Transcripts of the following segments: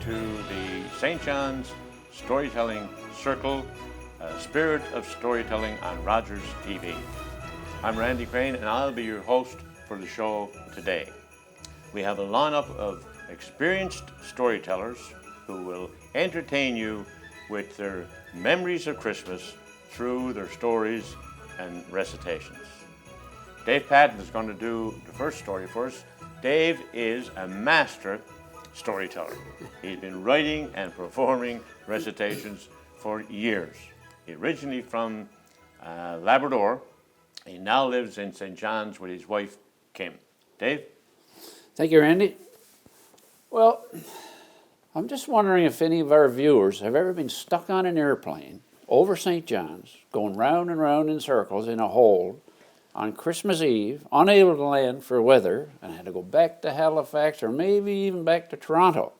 to the St. John's Storytelling Circle, Spirit of Storytelling on Rogers TV. I'm Randy Crane and I'll be your host for the show today. We have a lineup of experienced storytellers who will entertain you with their memories of Christmas through their stories and recitations. Dave Patton is going to do the first story for us. Dave is a master storyteller. He's been writing and performing recitations for years. Originally from Labrador, he now lives in St. John's with his wife, Kim. Dave? Thank you, Randy. Well, I'm just wondering if any of our viewers have ever been stuck on an airplane over St. John's, going round and round in circles in a hold on Christmas Eve, unable to land for weather, and had to go back to Halifax or maybe even back to Toronto.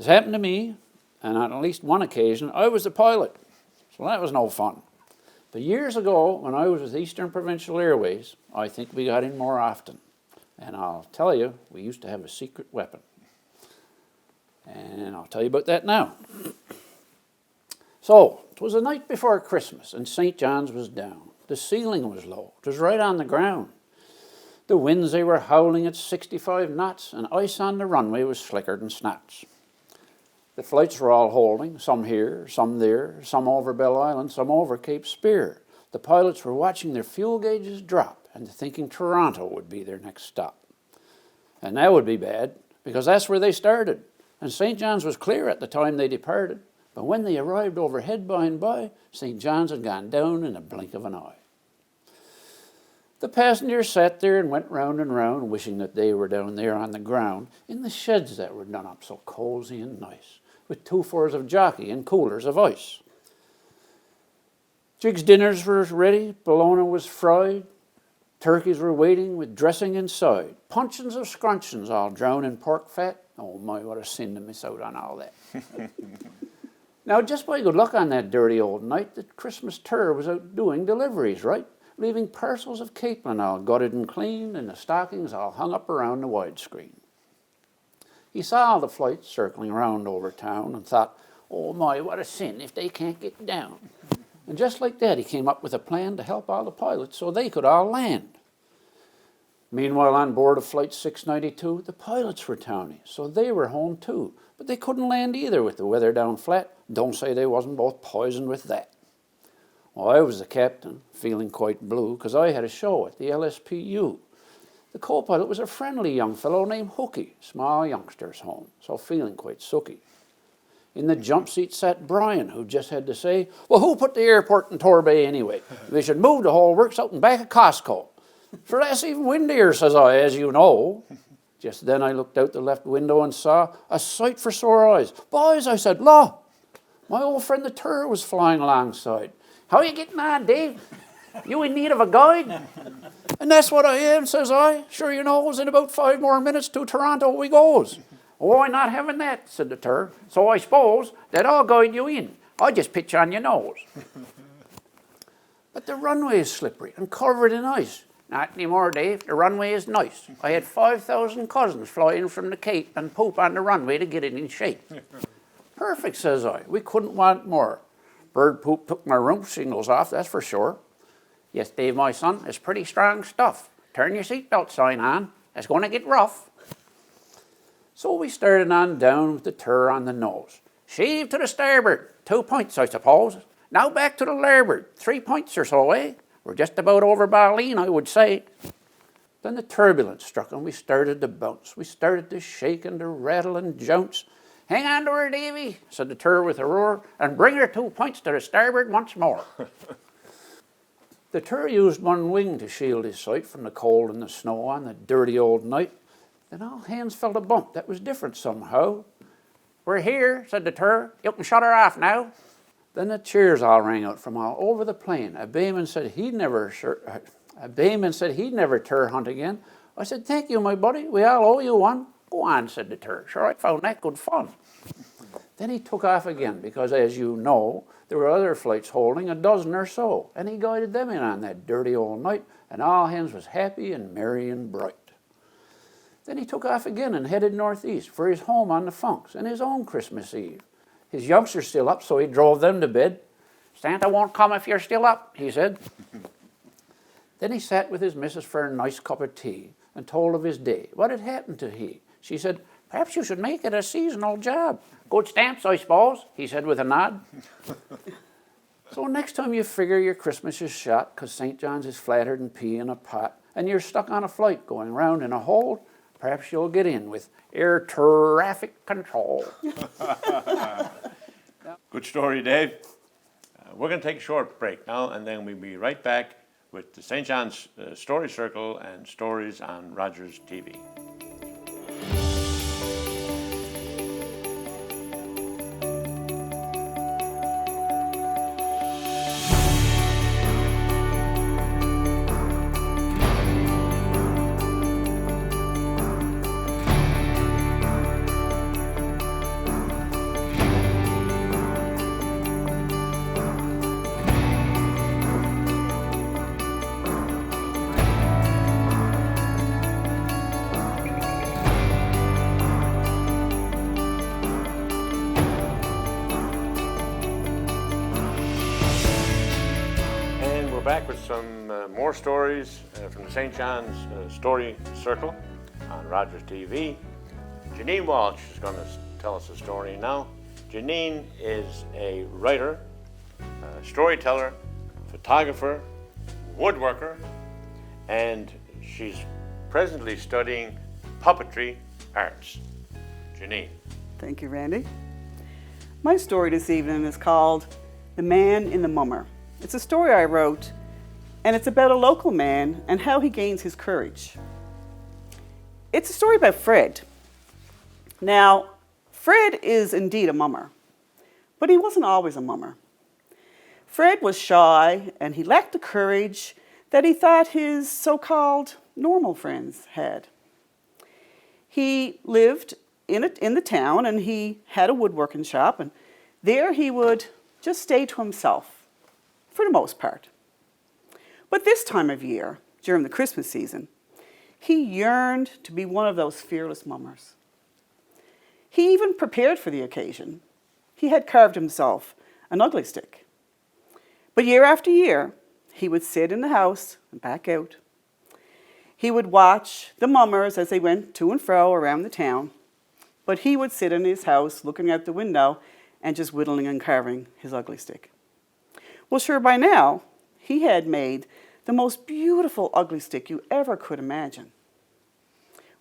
It's happened to me, and on at least one occasion, I was the pilot, so that was no fun. But years ago, when I was with Eastern Provincial Airways, I think we got in more often. And I'll tell you, we used to have a secret weapon. And I'll tell you about that now. So, it was the night before Christmas, and St. John's was down. The ceiling was low. It was right on the ground. The winds, they were howling at 65 knots, and ice on the runway was flickered and snapped. The flights were all holding, some here, some there, some over Bell Island, some over Cape Spear. The pilots were watching their fuel gauges drop and thinking Toronto would be their next stop. And that would be bad, because that's where they started. And St. John's was clear at the time they departed. But when they arrived overhead by and by, St. John's had gone down in a blink of an eye. The passengers sat there and went round and round, wishing that they were down there on the ground in the sheds that were done up so cozy and nice, with 2 fours of jockey and coolers of ice. Jig's dinners were ready, bologna was fried, turkeys were waiting with dressing inside, puncheons of scruncheons all drowned in pork fat. Oh my, what a sin to miss out on all that. Now, just by good luck on that dirty old night, the Christmas tour was out doing deliveries, right? Leaving parcels of capelin all gutted and cleaned and the stockings all hung up around the widescreen. He saw all the flights circling around over town and thought, oh my, what a sin if they can't get down. And just like that, he came up with a plan to help all the pilots so they could all land. Meanwhile, on board of Flight 692, the pilots were towny, so they were home too. But they couldn't land either with the weather down flat. Don't say they wasn't both poisoned with that. Well, I was the captain, feeling quite blue, because I had a show at the LSPU. The co-pilot was a friendly young fellow named Hooky, small youngsters home, so feeling quite sooky. In the jump seat sat Brian, who just had to say, well, who put the airport in Torbay anyway? They should move the whole works out in back of Costco. For that's even windier, says I, as you know. Just then I looked out the left window and saw a sight for sore eyes. Boys, I said, law, my old friend the tour was flying alongside. How are you getting on, Dave? You in need of a guide? And that's what I am, says I. Sure you knows, in about 5 more minutes to Toronto we goes. Oh, I'm not having that, said the tour. So I suppose that I'll guide you in. I just pitch on your nose. But the runway is slippery and covered in ice. Not anymore, Dave. The runway is nice. I had 5,000 cousins fly in from the Cape and poop on the runway to get it in shape. Perfect, says I. We couldn't want more. Bird poop took my room shingles off, that's for sure. Yes, Dave, my son, it's pretty strong stuff. Turn your seatbelt sign on. It's going to get rough. So we started on down with the tour on the nose. Sheave to the starboard. 2 points, I suppose. Now back to the larboard. 3 points or so, eh? We're just about over Balleen, I would say. Then the turbulence struck and we started to bounce. We started to shake and to rattle and jounce. Hang on to her, Davy, said the tour with a roar, and bring her 2 points to the starboard once more. The tour used one wing to shield his sight from the cold and the snow on the dirty old night. Then all hands felt a bump that was different somehow. We're here, said the tour. You can shut her off now. Then the cheers all rang out from all over the plane. A bayman said he'd never tour hunt again. I said, thank you, my buddy. We all owe you one. Go on, said the tour. Sure, I found that good fun. Then he took off again because, as you know, there were other flights holding a dozen or so, and he guided them in on that dirty old night, and all hands was happy and merry and bright. Then he took off again and headed northeast for his home on the Funks and his own Christmas Eve. His youngsters still up, so he drove them to bed. "Santa won't come if you're still up," he said. Then he sat with his missus for a nice cup of tea and told of his day, what had happened to he. She said, "Perhaps you should make it a seasonal job." "Good stamps, I suppose," he said with a nod. So next time you figure your Christmas is shot because St. John's is flattered and pea in a pot and you're stuck on a flight going round in a hold, perhaps you'll get in with air traffic control. Good story, Dave. We're going to take a short break now, and then we'll be right back with the St. John's Story Circle and stories on Rogers TV. Back with some more stories from the St. John's Story Circle on Rogers TV. Janine Walsh is going to tell us a story now. Janine is a writer, storyteller, photographer, woodworker, and she's presently studying puppetry arts. Janine. Thank you, Randy. My story this evening is called The Man in the Mummer. It's a story I wrote, and it's about a local man and how he gains his courage. It's a story about Fred. Now, Fred is indeed a mummer, but he wasn't always a mummer. Fred was shy, and he lacked the courage that he thought his so-called normal friends had. He lived in the town, and he had a woodworking shop, and there he would just stay to himself, for the most part. But this time of year, during the Christmas season, he yearned to be one of those fearless mummers. He even prepared for the occasion. He had carved himself an ugly stick. But year after year, he would sit in the house and back out. He would watch the mummers as they went to and fro around the town, but he would sit in his house looking out the window and just whittling and carving his ugly stick. Well, sure, by now, he had made the most beautiful ugly stick you ever could imagine.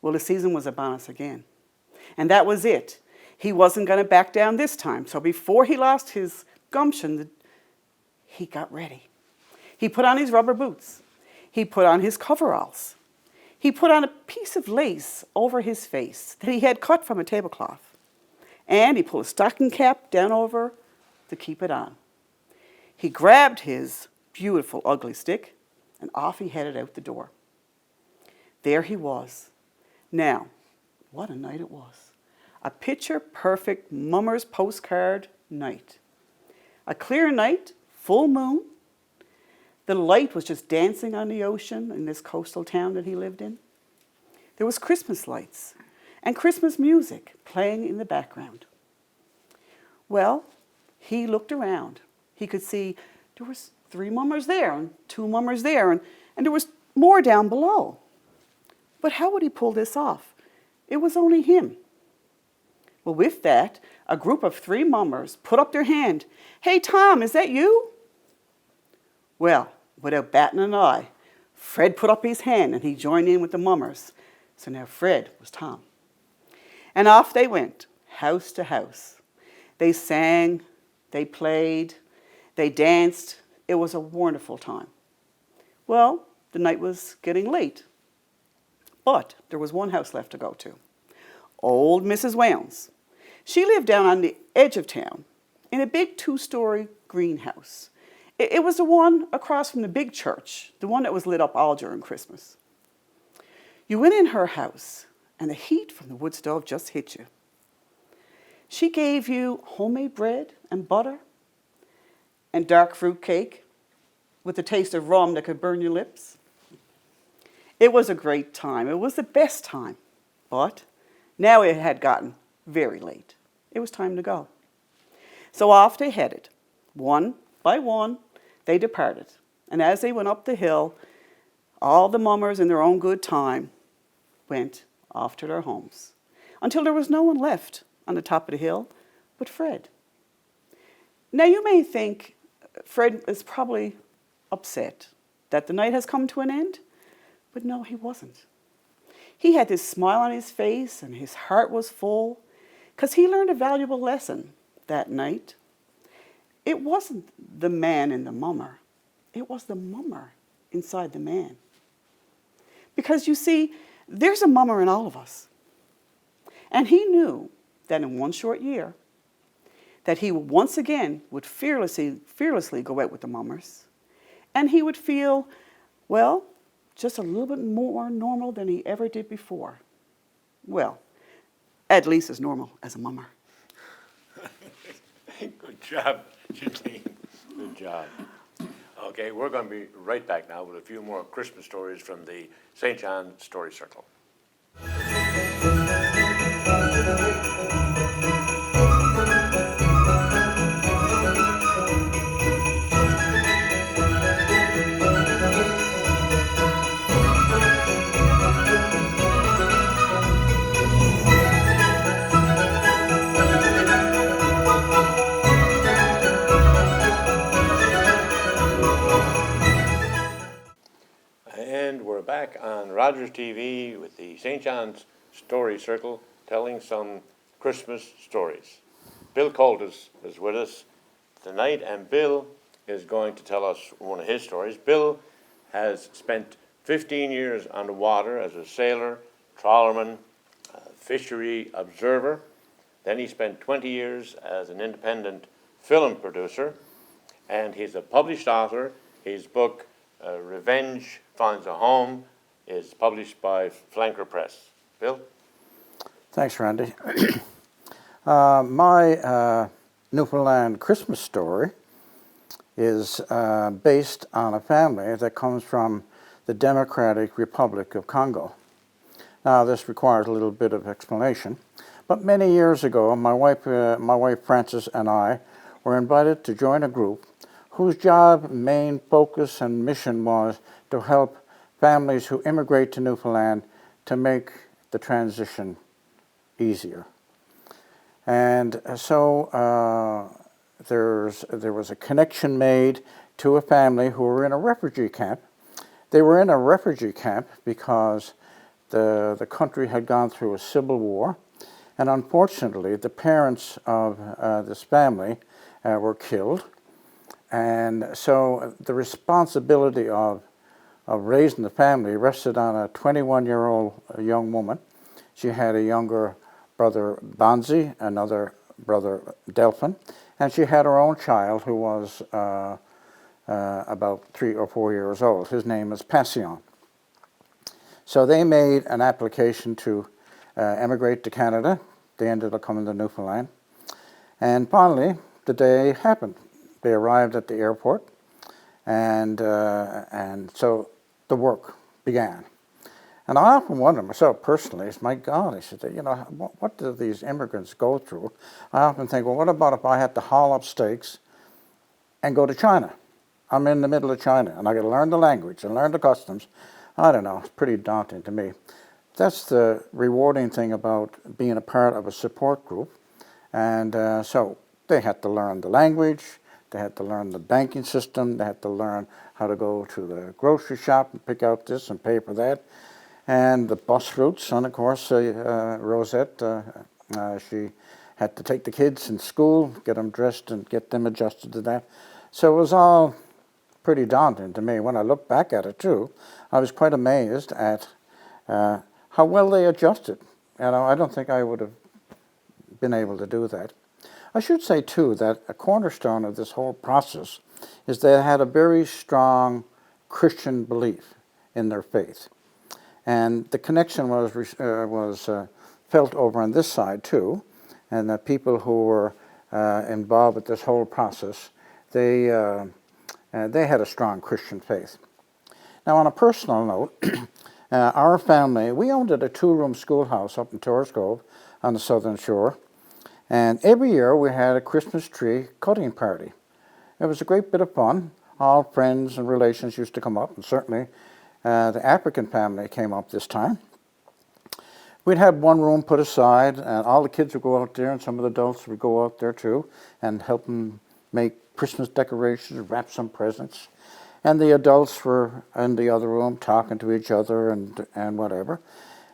Well, the season was upon us again. And that was it. He wasn't going to back down this time. So before he lost his gumption, he got ready. He put on his rubber boots. He put on his coveralls. He put on a piece of lace over his face that he had cut from a tablecloth. And he pulled a stocking cap down over to keep it on. He grabbed his beautiful ugly stick and off he headed out the door. There he was. Now, what a night it was. A picture-perfect mummer's postcard night. A clear night, full moon. The light was just dancing on the ocean in this coastal town that he lived in. There was Christmas lights and Christmas music playing in the background. Well, he looked around. He could see there was 3 mummers there and 2 mummers there, and there was more down below. But how would he pull this off? It was only him. Well, with that, a group of 3 mummers put up their hand. "Hey, Tom, is that you?" Well, without batting an eye, Fred put up his hand and he joined in with the mummers. So now Fred was Tom. And off they went, house to house. They sang, they played, they danced. It was a wonderful time. Well, the night was getting late. But there was one house left to go to. Old Mrs. Wales. She lived down on the edge of town in a big 2-story greenhouse. It was the one across from the big church, the one that was lit up all during Christmas. You went in her house, and the heat from the wood stove just hit you. She gave you homemade bread and butter and dark fruit cake with the taste of rum that could burn your lips. It was a great time. It was the best time. But now it had gotten very late. It was time to go. So off they headed. One by one, they departed. And as they went up the hill, all the mummers in their own good time went off to their homes, until there was no one left on the top of the hill but Fred. Now you may think Fred is probably upset that the night has come to an end, but no, he wasn't. He had this smile on his face and his heart was full because he learned a valuable lesson that night. It wasn't the man in the mummer. It was the mummer inside the man. Because you see, there's a mummer in all of us. And he knew that in one short year, that he once again would fearlessly go out with the mummers. And he would feel, well, just a little bit more normal than he ever did before. Well, at least as normal as a mummer. Good job, Janine. Good job. Okay, we're going to be right back now with a few more Christmas stories from the St. John Story Circle. And we're back on Rogers TV with the St. John's Story Circle telling some Christmas stories. Bill Coltis is with us tonight, and Bill is going to tell us one of his stories. Bill has spent 15 years on the water as a sailor, trawlerman, fishery observer. Then he spent 20 years as an independent film producer, and he's a published author. His book, Revenge Finds a Home, is published by Flanker Press. Bill? Thanks, Randy. My Newfoundland Christmas story is based on a family that comes from the Democratic Republic of Congo. Now, this requires a little bit of explanation, but many years ago, my wife Frances and I were invited to join a group whose job, main focus, and mission was to help families who immigrate to Newfoundland to make the transition easier. And so there was a connection made to a family who were in a refugee camp. They were in a refugee camp because the country had gone through a civil war, and unfortunately the parents of this family were killed. And so the responsibility of raising the family rested on a 21-year-old young woman. She had a younger brother, Bonzi, another brother, Delphin, and she had her own child who was about 3 or 4 years old. His name is Passion. So they made an application to emigrate to Canada. They ended up coming to Newfoundland. And finally, the day happened. They arrived at the airport, and so the work began. And I often wonder myself personally, my God, I said, you know, what do these immigrants go through? I often think, well, what about if I had to haul up stakes and go to China? I'm in the middle of China, and I got to learn the language and learn the customs. I don't know, it's pretty daunting to me. That's the rewarding thing about being a part of a support group. And so they had to learn the language. They had to learn the banking system. They had to learn how to go to the grocery shop and pick out this and pay for that. And the bus routes, and of course, Rosette, she had to take the kids in school, get them dressed and get them adjusted to that. So it was all pretty daunting to me. When I look back at it too, I was quite amazed at how well they adjusted. You know, I don't think I would have been able to do that. I should say, too, that a cornerstone of this whole process is they had a very strong Christian belief in their faith. And the connection was felt over on this side, too. And the people who were involved with this whole process, they had a strong Christian faith. Now, on a personal note, Our family, we owned a 2-room schoolhouse up in Torres Cove on the southern shore. And every year we had a Christmas tree cutting party. It was a great bit of fun. All friends and relations used to come up, and certainly the African family came up this time. We'd have one room put aside, and all the kids would go out there, and some of the adults would go out there too, and help them make Christmas decorations, wrap some presents. And the adults were in the other room talking to each other and whatever.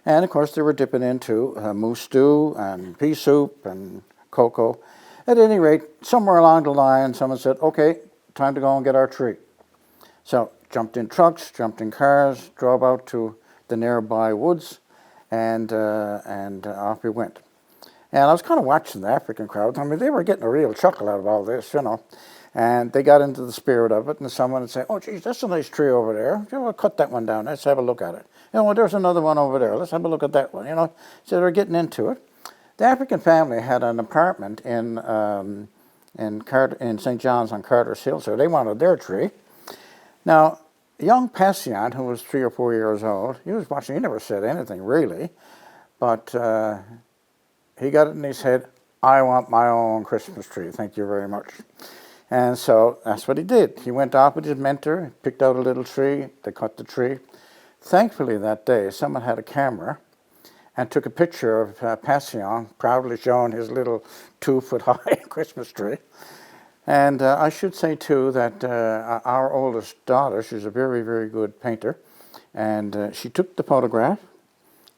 And of course they were dipping into moose stew and pea soup and cocoa. At any rate, somewhere along the line, someone said, okay, time to go and get our tree. So jumped in trucks, jumped in cars, drove out to the nearby woods, and off we went. And I was kind of watching the African crowd. I mean, they were getting a real chuckle out of all this, you know. And they got into the spirit of it, and someone would say, oh, geez, that's a nice tree over there. You know, cut that one down. Let's have a look at it. You know, well, there's another one over there. Let's have a look at that one, you know. So they're getting into it. The African family had an apartment in St. John's on Carter's Hill, so they wanted their tree. Now, young Passion, who was 3 or 4 years old, he was watching. He never said anything, really. But he got it in his head, I want my own Christmas tree. Thank you very much. And so that's what he did. He went off with his mentor, picked out a little tree, they cut the tree. Thankfully that day, someone had a camera and took a picture of Passion, proudly showing his little 2-foot-high Christmas tree. And I should say, too, that our oldest daughter, she's a very, very good painter, and she took the photograph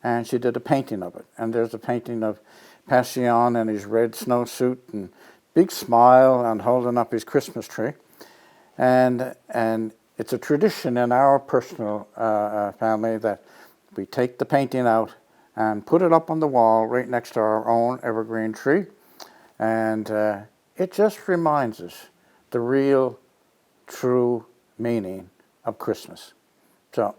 and she did a painting of it. And there's a painting of Passion in his red snowsuit and big smile and holding up his Christmas tree. And it's a tradition in our personal family that we take the painting out and put it up on the wall right next to our own evergreen tree. And it just reminds us the real, true meaning of Christmas. So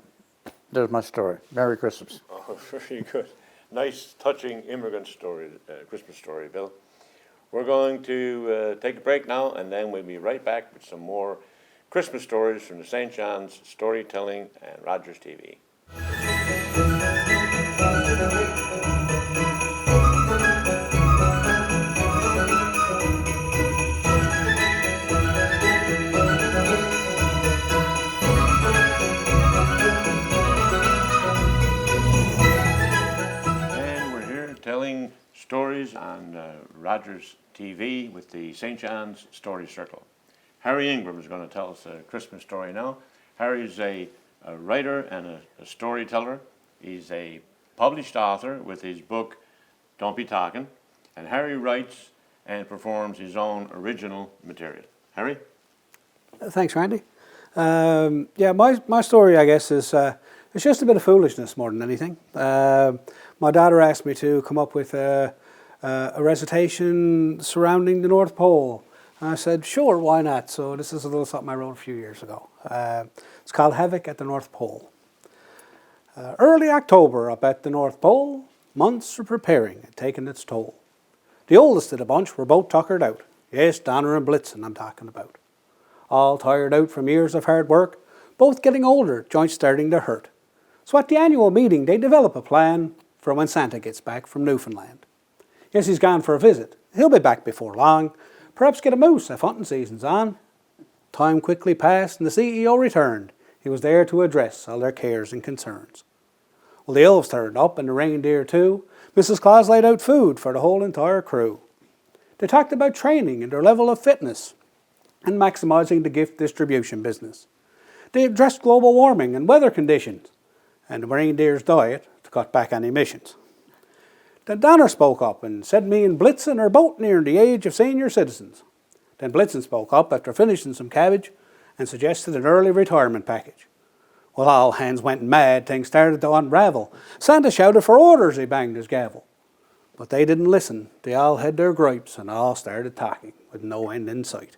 there's my story. Merry Christmas. Oh, very good. Nice, touching immigrant story, Christmas story, Bill. We're going to take a break now, and then we'll be right back with some more Christmas stories from the St. John's Storytelling and Rogers TV. And we're here telling stories on Rogers TV with the St. John's Story Circle. Harry Ingram is going to tell us a Christmas story now. Harry's a writer and a storyteller. He's a published author with his book, Don't Be Talking. And Harry writes and performs his own original material. Harry? Thanks, Randy. Yeah, my story, I guess, is it's just a bit of foolishness more than anything. My daughter asked me to come up with a recitation surrounding the North Pole. And I said, sure, why not? So this is a little something I wrote a few years ago. It's called Havoc at the North Pole. Early October up at the North Pole, months of preparing had taken its toll. The oldest of the bunch were both tuckered out. Yes, Donner and Blitzen I'm talking about. All tired out from years of hard work, both getting older, joints starting to hurt. So at the annual meeting, they develop a plan for when Santa gets back from Newfoundland. Yes, he's gone for a visit. He'll be back before long. Perhaps get a moose if hunting season's on. Time quickly passed and the CEO returned. He was there to address all their cares and concerns. Well, the elves turned up and the reindeer too. Mrs. Claus laid out food for the whole entire crew. They talked about training and their level of fitness and maximising the gift distribution business. They addressed global warming and weather conditions and the reindeer's diet to cut back on emissions. Then Donner spoke up and said me and Blitzen are both nearing the age of senior citizens. Then Blitzen spoke up after finishing some cabbage and suggested an early retirement package. Well, all hands went mad, things started to unravel. Santa shouted for orders, he banged his gavel. But they didn't listen, they all had their gripes and all started talking with no end in sight.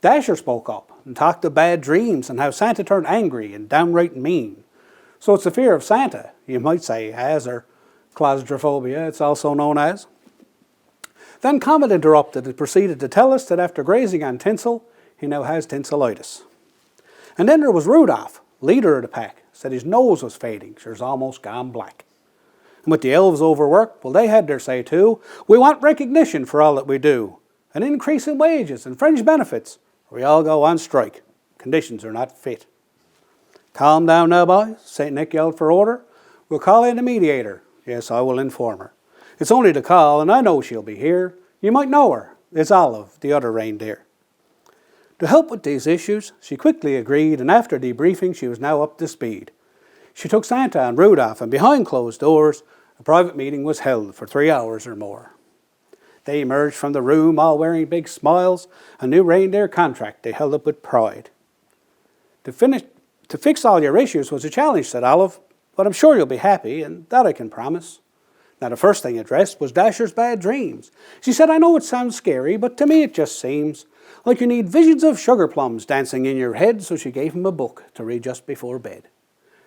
Dasher spoke up and talked of bad dreams and how Santa turned angry and downright mean. So it's the fear of Santa, you might say, has, or claustrophobia, it's also known as. Then Comet interrupted and proceeded to tell us that after grazing on tinsel, he now has tinselitis. And then there was Rudolph, leader of the pack, said his nose was fading, sure's almost gone black. And with the elves overworked, well, they had their say too. We want recognition for all that we do, an increase in wages and fringe benefits, or we all go on strike. Conditions are not fit. Calm down now, boys, St. Nick yelled for order. We'll call in a mediator. Yes, I will inform her. It's only to call, and I know she'll be here. You might know her. It's Olive, the other reindeer. To help with these issues, she quickly agreed, and after debriefing, she was now up to speed. She took Santa and Rudolph, and behind closed doors, a private meeting was held for 3 hours or more. They emerged from the room all wearing big smiles, a new reindeer contract they held up with pride. To fix all your issues was a challenge, said Olive, but I'm sure you'll be happy, and that I can promise. Now, the first thing addressed was Dasher's bad dreams. She said, I know it sounds scary, but to me it just seems like you need visions of sugar plums dancing in your head, so she gave him a book to read just before bed.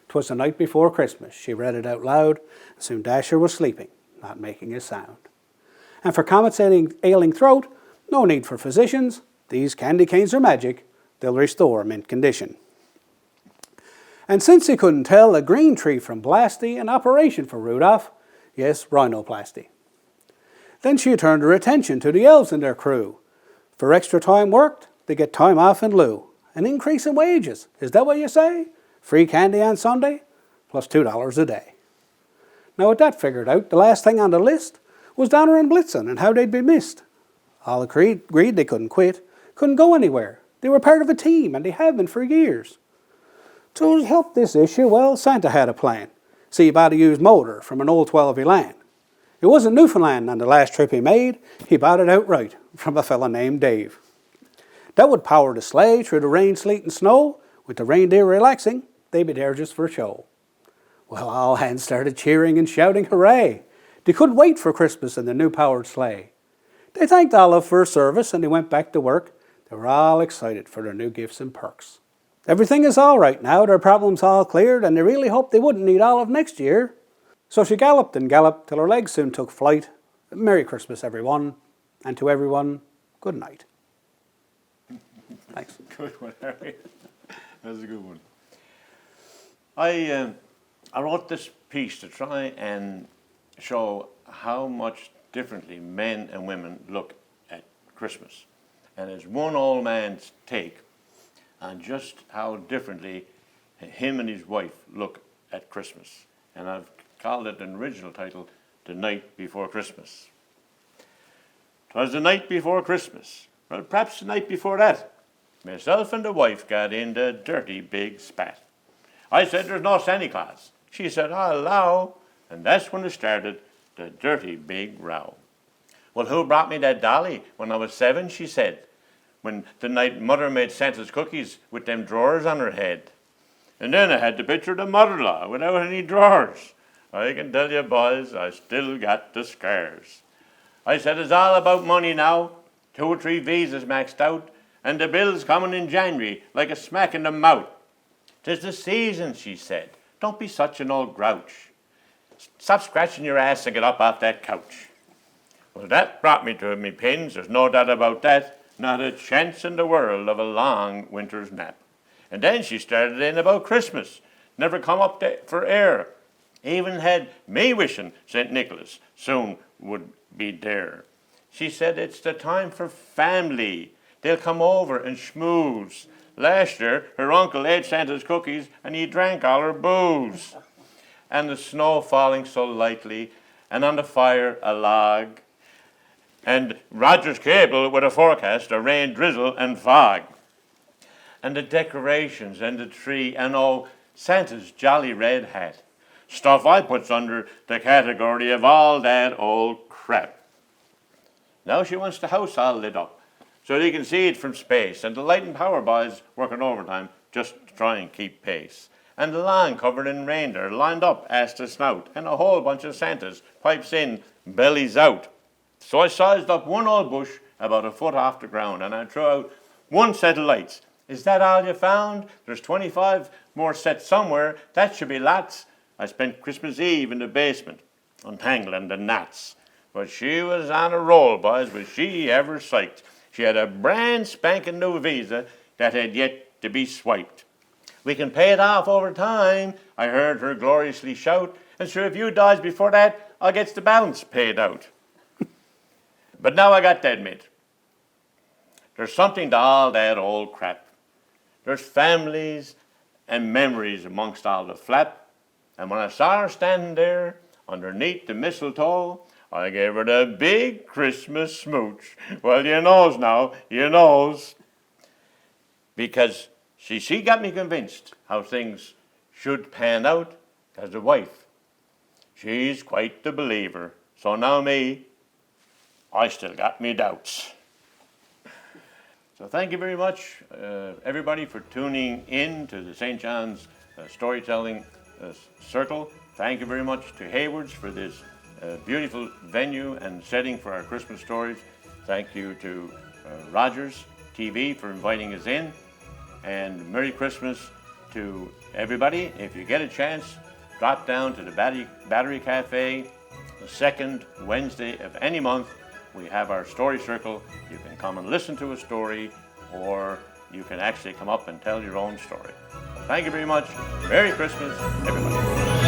'Twas the night before Christmas. She read it out loud, and soon Dasher was sleeping, not making a sound. And for Comet's ailing throat, no need for physicians. These candy canes are magic. They'll restore mint condition. And since he couldn't tell a green tree from Blasty, an operation for Rudolph, yes, rhinoplasty. Then she turned her attention to the elves and their crew. For extra time worked, they get time off in lieu. An increase in wages, is that what you say? Free candy on Sunday, plus $2 a day. Now with that figured out, the last thing on the list was Donner and Blitzen and how they'd be missed. All agreed they couldn't quit, couldn't go anywhere. They were part of a team, and they have been for years. To help this issue, well, Santa had a plan. See about a used motor from an old 12 Elan. It wasn't Newfoundland on the last trip he made. He bought it outright from a fella named Dave. That would power the sleigh through the rain, sleet, and snow. With the reindeer relaxing, they'd be there just for show. Well, all hands started cheering and shouting hooray. They couldn't wait for Christmas in the new powered sleigh. They thanked Olive for her service and they went back to work. They were all excited for their new gifts and perks. Everything is all right now, their problems all cleared, and they really hoped they wouldn't need Olive next year. So she galloped and galloped till her legs soon took flight. Merry Christmas, everyone, and to everyone, good night. Thanks. Good one, Harry. That's a good one. I wrote this piece to try and show how much differently men and women look at Christmas. And it's one old man's take on just how differently him and his wife look at Christmas. And I've called it an original title, The Night Before Christmas. 'Twas the night before Christmas, well, perhaps the night before that. Myself and the wife got in the dirty big spat. I said, there's no Santa Claus. She said, I'll allow. And that's when it started, the dirty big row. Well, who brought me that dolly when I was 7, she said, when the night mother made Santa's cookies with them drawers on her head. And then I had the picture of the mother-in-law without any drawers. I can tell you, boys, I still got the scars. I said, it's all about money now. 2 or 3 visas maxed out, and the bill's coming in January like a smack in the mouth. 'Tis the season, she said. Don't be such an old grouch. Stop scratching your ass and get up off that couch. Well, that brought me to me pins, there's no doubt about that. Not a chance in the world of a long winter's nap. And then she started in about Christmas. Never come up for air. Even had me wishing St. Nicholas soon would be there. She said it's the time for family. They'll come over and schmooze. Last year, her uncle ate Santa's cookies and he drank all her booze. And the snow falling so lightly, and on the fire a log. And Roger's cable with a forecast of rain, drizzle, and fog. And the decorations and the tree, and oh, Santa's jolly red hat. Stuff I puts under the category of all that old crap. Now she wants the house all lit up, so you can see it from space, and the light and power boys working overtime just to try and keep pace. And the lawn covered in reindeer lined up ass to snout, and a whole bunch of Santas, pipes in, bellies out. So I sized up one old bush about a foot off the ground, and I threw out 1 set of lights. Is that all you found? There's 25 more sets somewhere. That should be lots. I spent Christmas Eve in the basement, untangling the knots. But she was on a roll, boys, was she ever psyched. She had a brand spanking new visa that had yet to be swiped. We can pay it off over time, I heard her gloriously shout. And sure, if you dies before that, I'll get the balance paid out. But now I got to admit, there's something to all that old crap. There's families and memories amongst all the flap. And when I saw her standing there underneath the mistletoe, I gave her the big Christmas smooch. Well, you knows now, you knows. Because she got me convinced how things should pan out as a wife. She's quite the believer. So now me, I still got me doubts. So thank you very much, everybody, for tuning in to the St. John's Storytelling Circle. Thank you very much to Hayward's for this beautiful venue and setting for our Christmas stories. Thank you to Rogers TV for inviting us in. And Merry Christmas to everybody. If you get a chance, drop down to the Battery Cafe the second Wednesday of any month. We have our story circle. You can come and listen to a story, or you can actually come up and tell your own story. Thank you very much. Merry Christmas, everybody.